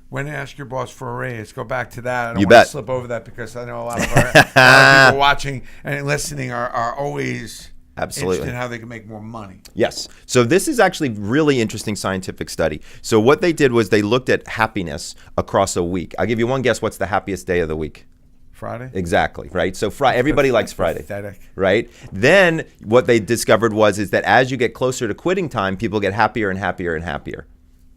When to ask your boss for a raise. Go back to that. I don't You want bet. to slip over that because I know a lot of people watching and listening are always Absolutely interested in how they can make more money. Yes. So this is actually really interesting scientific study. So what they did was they looked at happiness across a week. I'll give you one guess. What's the happiest day of the week? Friday? Exactly, right? So everybody likes Friday, pathetic. right? Then what they discovered is that as you get closer to quitting time, people get happier and happier and happier.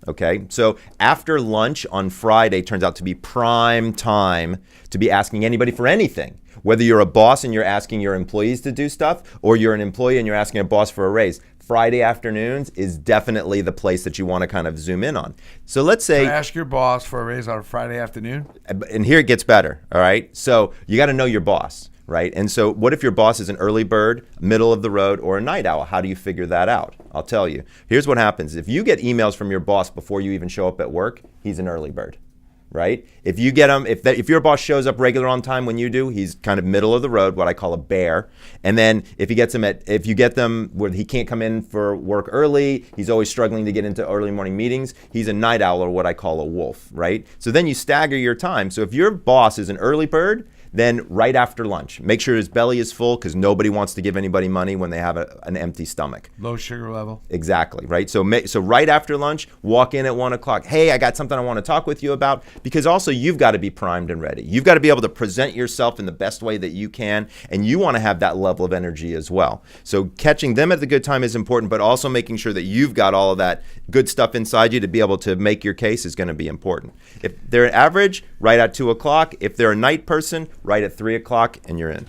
Okay, so after lunch on Friday turns out to be prime time to be asking anybody for anything. Whether you're a boss and you're asking your employees to do stuff, or you're an employee and you're asking a boss for a raise, Friday afternoons is definitely the place that you want to kind of zoom in on. So let's say... ask your boss for a raise on a Friday afternoon? And here it gets better, all right? So you got to know your boss, right? And so what if your boss is an early bird, middle of the road, or a night owl? How do you figure that out? I'll tell you. Here's what happens. If you get emails from your boss before you even show up at work, he's an early bird, right? If you get him, if your boss shows up regular on time when you do, he's kind of middle of the road, what I call a bear. And then if you get them where he can't come in for work early, he's always struggling to get into early morning meetings, he's a night owl, or what I call a wolf, right? So then you stagger your time. So if your boss is an early bird, then right after lunch, make sure his belly is full because nobody wants to give anybody money when they have an empty stomach. Low sugar level. Exactly, right? So right after lunch, walk in at 1 o'clock. Hey, I got something I want to talk with you about, because also you've got to be primed and ready. You've got to be able to present yourself in the best way that you can, and you want to have that level of energy as well. So catching them at the good time is important, but also making sure that you've got all of that good stuff inside you to be able to make your case is going to be important. If they're average, right at 2 o'clock. If they're a night person, right at 3 o'clock, and you're in.